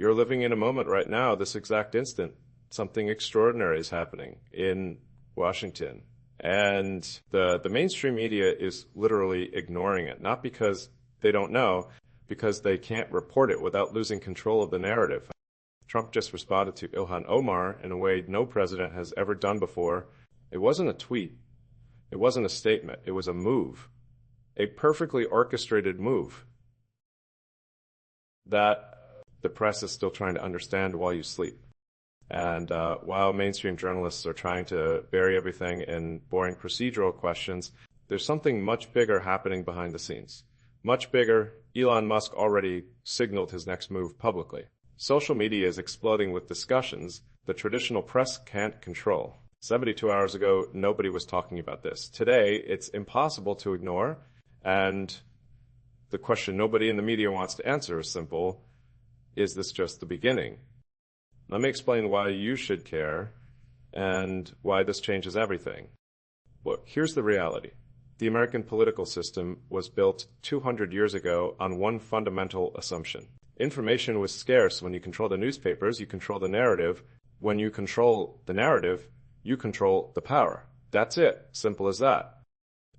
You're living in a moment right now, this exact instant. Something extraordinary is happening in Washington. And the mainstream media is literally ignoring it, not because they don't know, because they can't report it without losing control of the narrative. Trump just responded to Ilhan Omar in a way no president has ever done before. It wasn't a tweet. It wasn't a statement. It was a move. A perfectly orchestrated move that the press is still trying to understand while you sleep. And while mainstream journalists are trying to bury everything in boring procedural questions, there's something much bigger happening behind the scenes. Much bigger. Elon Musk already signaled his next move publicly. Social media is exploding with discussions the traditional press can't control. 72 hours ago, nobody was talking about this. Today, it's impossible to ignore, and the question nobody in the media wants to answer is simple: is this just the beginning? Let me explain why you should care and why this changes everything. Look, here's the reality. The American political system was built 200 years ago on one fundamental assumption. Information was scarce. When you control the newspapers, you control the narrative. When you control the narrative, you control the power. That's it. Simple as that.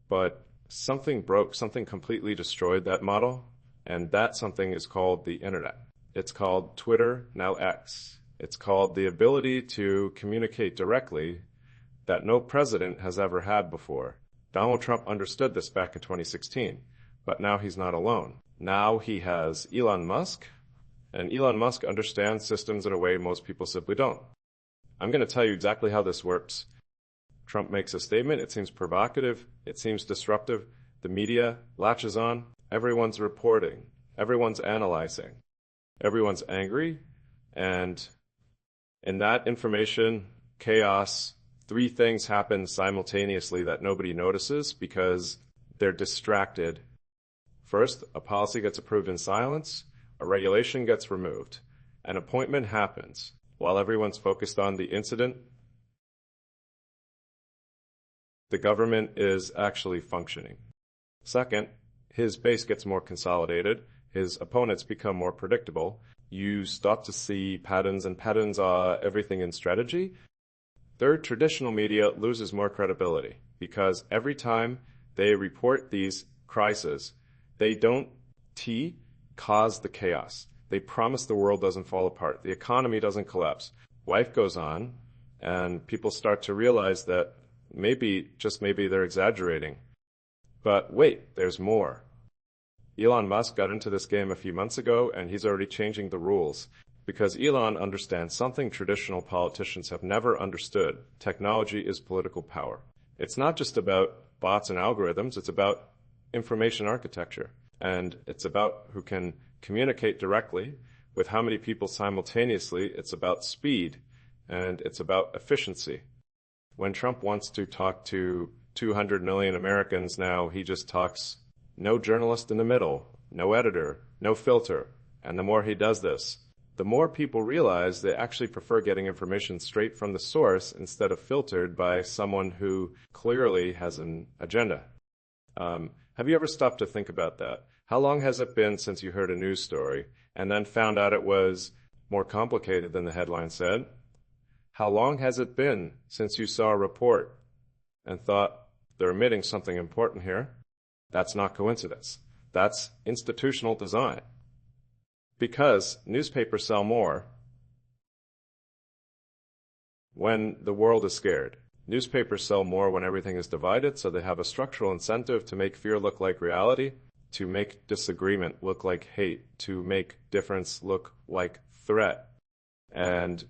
But something broke, something completely destroyed that model, and that something is called the internet. It's called Twitter, now X. It's called the ability to communicate directly that no president has ever had before. Donald Trump understood this back in 2016, but now he's not alone. Now he has Elon Musk, and Elon Musk understands systems in a way most people simply don't. I'm going to tell you exactly how this works. Trump makes a statement. It seems provocative. It seems disruptive. The media latches on. Everyone's reporting. Everyone's analyzing. Everyone's angry. And in that information, chaos, three things happen simultaneously that nobody notices because they're distracted. First, a policy gets approved in silence, a regulation gets removed, an appointment happens. While everyone's focused on the incident, the government is actually functioning. Second, his base gets more consolidated, his opponents become more predictable, you start to see patterns, and patterns are everything in strategy. Third, traditional media loses more credibility because every time they report these crises, they don't cause the chaos. They promise the world doesn't fall apart. The economy doesn't collapse. Life goes on, and people start to realize that maybe, just maybe, they're exaggerating. But wait, there's more. Elon Musk got into this game a few months ago, and he's already changing the rules. Because Elon understands something traditional politicians have never understood. Technology is political power. It's not just about bots and algorithms, it's about information architecture. And it's about who can communicate directly with how many people simultaneously. It's about speed, and it's about efficiency. When Trump wants to talk to 200 million Americans now, he just talks no journalist in the middle, no editor, no filter. And the more he does this, the more people realize they actually prefer getting information straight from the source instead of filtered by someone who clearly has an agenda. Have you ever stopped to think about that? How long has it been since you heard a news story and then found out it was more complicated than the headline said? How long has it been since you saw a report and thought, they're omitting something important here? That's not coincidence. That's institutional design. Because newspapers sell more when the world is scared. Newspapers sell more when everything is divided, so they have a structural incentive to make fear look like reality, to make disagreement look like hate, to make difference look like threat. And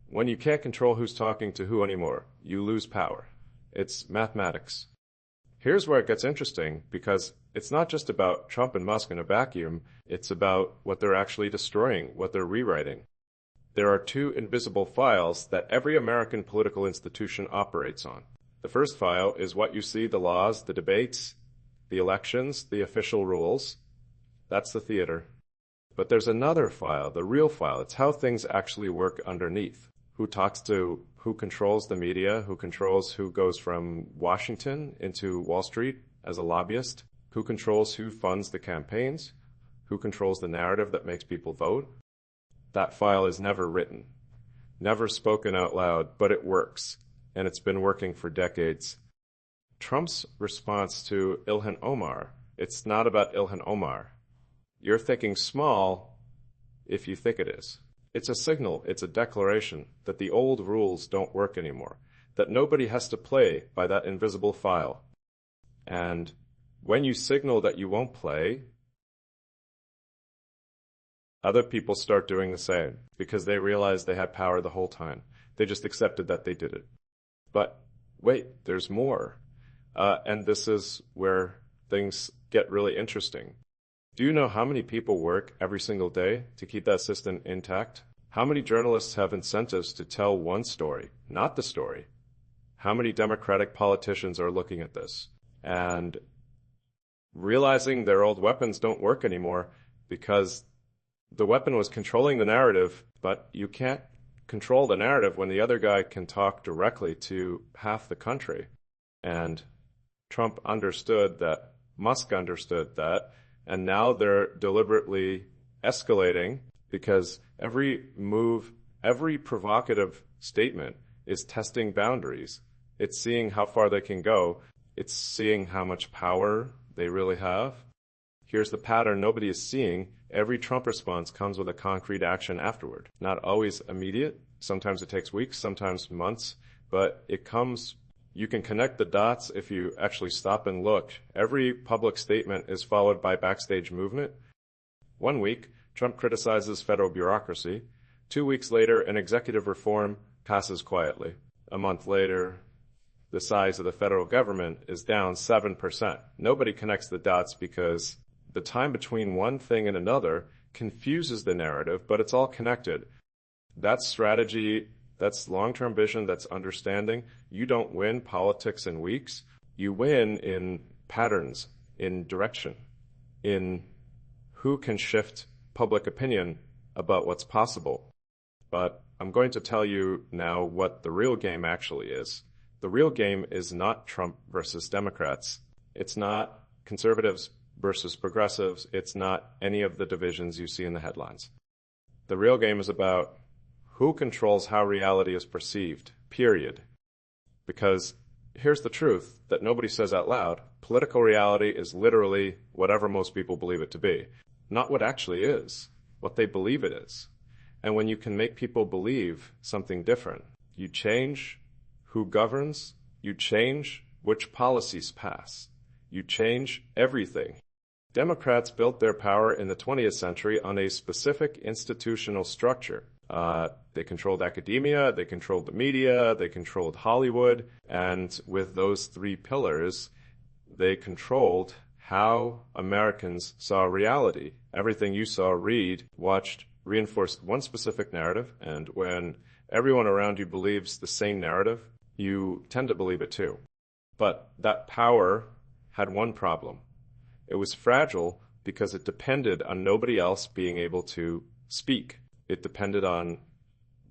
when you can't control who's talking to who anymore, you lose power. It's mathematics. Here's where it gets interesting, because it's not just about Trump and Musk in a vacuum, it's about what they're actually destroying, what they're rewriting. There are two invisible files that every American political institution operates on. The first file is what you see, the laws, the debates, the elections, the official rules. That's the theater. But there's another file, the real file. It's how things actually work underneath. Who talks to who controls the media, who controls who goes from Washington into Wall Street as a lobbyist, who controls who funds the campaigns, who controls the narrative that makes people vote. That file is never written, never spoken out loud, but it works, and it's been working for decades. Trump's response to Ilhan Omar, it's not about Ilhan Omar. You're thinking small if you think it is. It's a signal, it's a declaration that the old rules don't work anymore, that nobody has to play by that invisible file. And when you signal that you won't play, other people start doing the same because they realize they had power the whole time. They just accepted that they did it. But wait, there's more. And this is where things get really interesting. Do you know how many people work every single day to keep that system intact? How many journalists have incentives to tell one story, not the story? How many Democratic politicians are looking at this and realizing their old weapons don't work anymore because the weapon was controlling the narrative, but you can't control the narrative when the other guy can talk directly to half the country. And Trump understood that, Musk understood that, and now they're deliberately escalating because every move, every provocative statement is testing boundaries. It's seeing how far they can go. It's seeing how much power they really have. Here's the pattern nobody is seeing. Every Trump response comes with a concrete action afterward. Not always immediate. Sometimes it takes weeks, sometimes months, but it comes. You can connect the dots if you actually stop and look. Every public statement is followed by backstage movement. 1 week, Trump criticizes federal bureaucracy. 2 weeks later, an executive reform passes quietly. A month later, the size of the federal government is down 7%. Nobody connects the dots because the time between one thing and another confuses the narrative, but it's all connected. That's strategy, that's long-term vision, that's understanding. You don't win politics in weeks. You win in patterns, in direction, in who can shift public opinion about what's possible. But I'm going to tell you now what the real game actually is. The real game is not Trump versus Democrats. It's not conservatives versus progressives. It's not any of the divisions you see in the headlines. The real game is about who controls how reality is perceived, period. Because here's the truth that nobody says out loud. Political reality is literally whatever most people believe it to be. Not what actually is, what they believe it is. And when you can make people believe something different, you change who governs, you change which policies pass, you change everything. Democrats built their power in the 20th century on a specific institutional structure. They controlled academia, they controlled the media, they controlled Hollywood, and with those three pillars, they controlled how Americans saw reality. Everything you saw, read, watched, reinforced one specific narrative, and when everyone around you believes the same narrative, you tend to believe it too. But that power had one problem. It was fragile because it depended on nobody else being able to speak. It depended on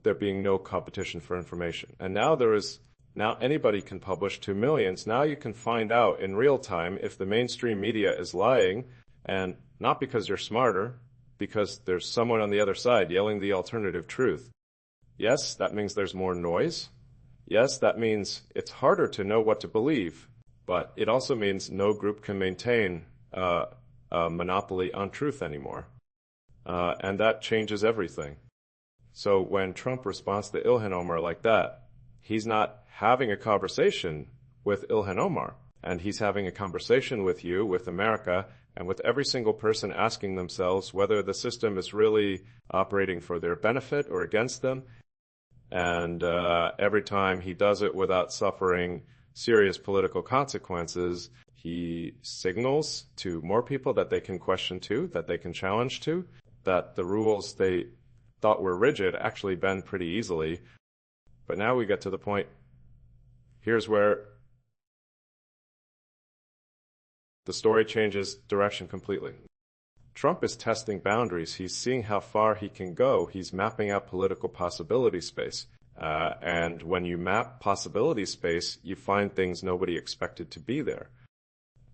there being no competition for information. And now anybody can publish to millions. Now you can find out in real time if the mainstream media is lying, and not because you're smarter, because there's someone on the other side yelling the alternative truth. Yes, that means there's more noise. Yes, that means it's harder to know what to believe, but it also means no group can maintain a monopoly on truth anymore. And that changes everything. So when Trump responds to Ilhan Omar like that, he's not having a conversation with Ilhan Omar, and he's having a conversation with you, with America, and with every single person asking themselves whether the system is really operating for their benefit or against them. And every time he does it without suffering serious political consequences, he signals to more people that they can question to, that they can challenge to, that the rules they thought were rigid actually bend pretty easily. But now we get to the point, here's where the story changes direction completely. Trump is testing boundaries. He's seeing how far he can go. He's mapping out political possibility space. And when you map possibility space, you find things nobody expected to be there.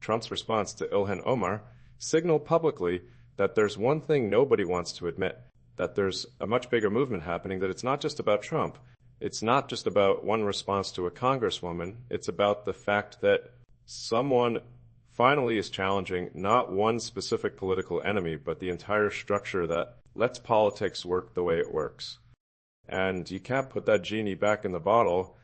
Trump's response to Ilhan Omar signaled publicly that there's one thing nobody wants to admit. that there's a much bigger movement happening, that it's not just about Trump. It's not just about one response to a congresswoman. It's about the fact that someone finally is challenging not one specific political enemy, but the entire structure that lets politics work the way it works. And you can't put that genie back in the bottle.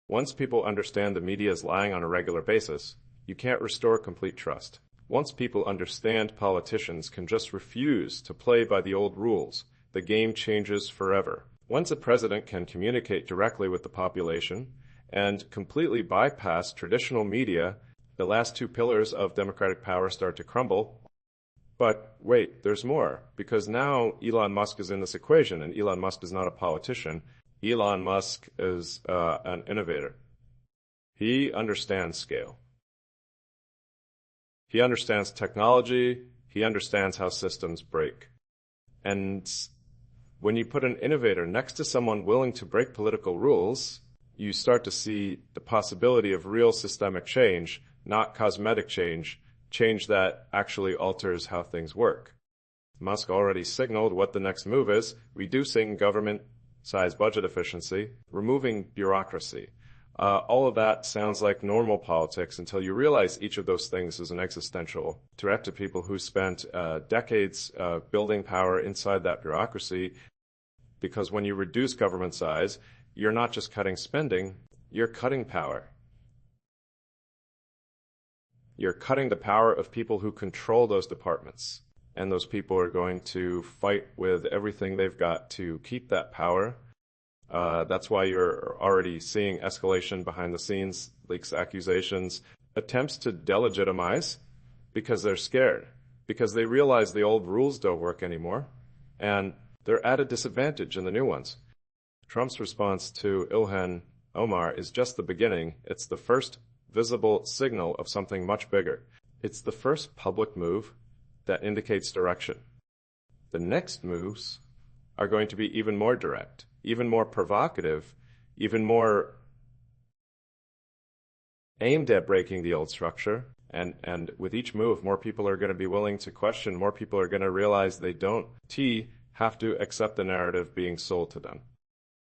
Once people understand the media is lying on a regular basis, you can't restore complete trust. Once people understand politicians can just refuse to play by the old rules, the game changes forever. Once a president can communicate directly with the population and completely bypass traditional media, the last two pillars of democratic power start to crumble. But wait, there's more, because now Elon Musk is in this equation, and Elon Musk is not a politician. Elon Musk is an innovator. He understands scale. He understands technology. He understands how systems break. And when you put an innovator next to someone willing to break political rules, you start to see the possibility of real systemic change, not cosmetic change, change that actually alters how things work. Musk already signaled what the next move is: reducing government-sized budget efficiency, removing bureaucracy. All of that sounds like normal politics until you realize each of those things is an existential threat to people who spent decades building power inside that bureaucracy. Because when you reduce government size, you're not just cutting spending, you're cutting power. You're cutting the power of people who control those departments. And those people are going to fight with everything they've got to keep that power. That's why you're already seeing escalation behind the scenes, leaks, accusations, attempts to delegitimize because they're scared, because they realize the old rules don't work anymore, and they're at a disadvantage in the new ones. Trump's response to Ilhan Omar is just the beginning. It's the first visible signal of something much bigger. It's the first public move that indicates direction. The next moves are going to be even more direct, even more provocative, even more aimed at breaking the old structure. And with each move, more people are going to be willing to question, more people are going to realize they don't have to accept the narrative being sold to them.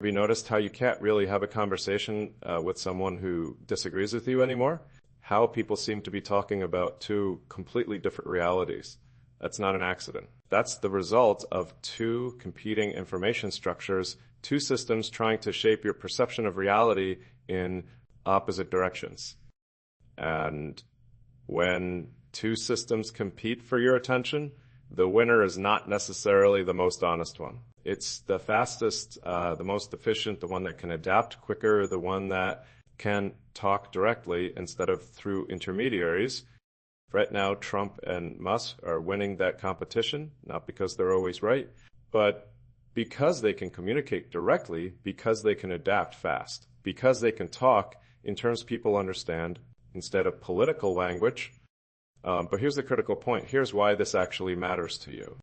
Have you noticed how you can't really have a conversation with someone who disagrees with you anymore? How people seem to be talking about two completely different realities. That's not an accident. That's the result of two competing information structures, two systems trying to shape your perception of reality in opposite directions. And when two systems compete for your attention, the winner is not necessarily the most honest one. It's the fastest, the most efficient, the one that can adapt quicker, the one that can talk directly instead of through intermediaries. Right now, Trump and Musk are winning that competition, not because they're always right, but because they can communicate directly, because they can adapt fast, because they can talk in terms people understand instead of political language. But here's the critical point. Here's why this actually matters to you.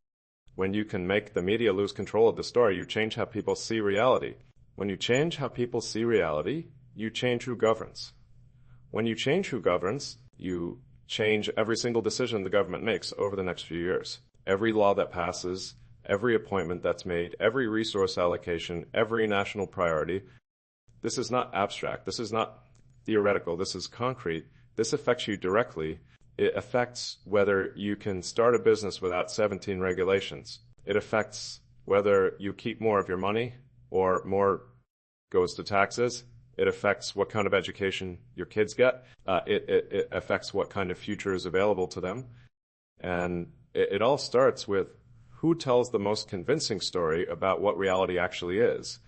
When you can make the media lose control of the story, you change how people see reality. When you change how people see reality, you change who governs. When you change who governs, you change every single decision the government makes over the next few years. Every law that passes, every appointment that's made, every resource allocation, every national priority. This is not abstract. This is not theoretical. This is concrete. This affects you directly. It affects whether you can start a business without 17 regulations. It affects whether you keep more of your money or more goes to taxes. It affects what kind of education your kids get. It affects what kind of future is available to them. And it all starts with who tells the most convincing story about what reality actually is.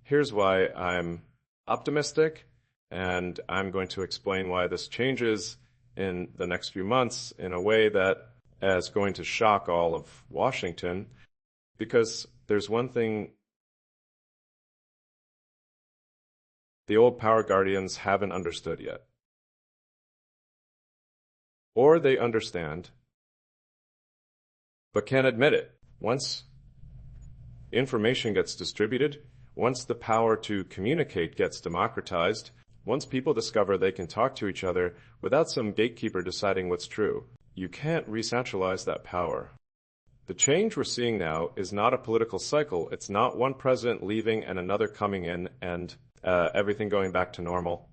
Here's why I'm optimistic, and I'm going to explain why this changes in the next few months in a way that is going to shock all of Washington, because there's one thing the old power guardians haven't understood yet. Or they understand, but can't admit it. Once information gets distributed, once the power to communicate gets democratized, once people discover they can talk to each other without some gatekeeper deciding what's true, you can't re-centralize that power. The change we're seeing now is not a political cycle. It's not one president leaving and another coming in and everything going back to normal.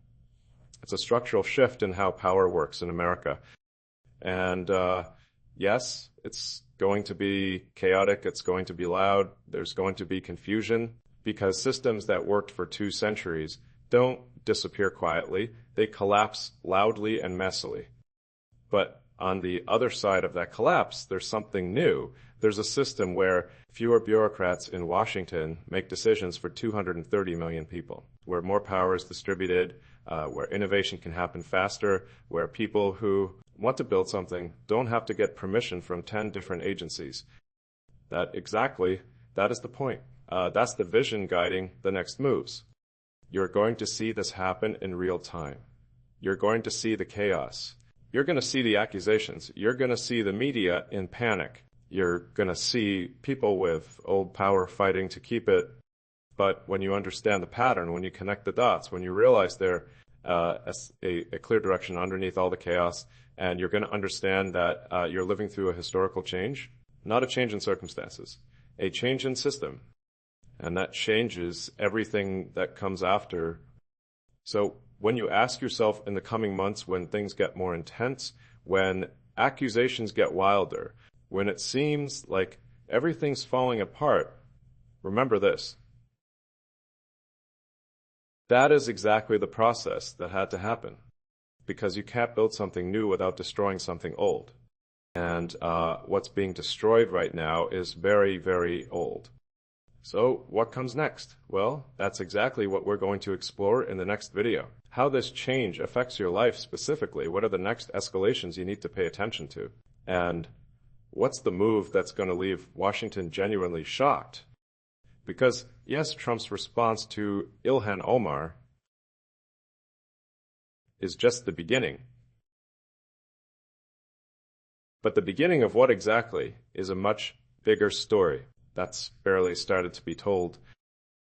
It's a structural shift in how power works in America. And yes, it's going to be chaotic. It's going to be loud. There's going to be confusion because systems that worked for 2 centuries don't disappear quietly. They collapse loudly and messily. But on the other side of that collapse, there's something new. There's a system where fewer bureaucrats in Washington make decisions for 230 million people, where more power is distributed, where innovation can happen faster, where people who want to build something don't have to get permission from 10 different agencies. That is the point. That's the vision guiding the next moves. You're going to see this happen in real time. You're going to see the chaos. You're going to see the accusations. You're going to see the media in panic. You're going to see people with old power fighting to keep it. But when you understand the pattern, when you connect the dots, when you realize there's a clear direction underneath all the chaos, and you're going to understand that you're living through a historical change, not a change in circumstances, a change in system. And that changes everything that comes after. So when you ask yourself in the coming months, when things get more intense, when accusations get wilder, when it seems like everything's falling apart, remember this. That is exactly the process that had to happen, because you can't build something new without destroying something old. And what's being destroyed right now is very, very old. So what comes next? Well, that's exactly what we're going to explore in the next video. How this change affects your life specifically. What are the next escalations you need to pay attention to? And what's the move that's going to leave Washington genuinely shocked? Because, yes, Trump's response to Ilhan Omar is just the beginning. But the beginning of what exactly is a much bigger story that's barely started to be told.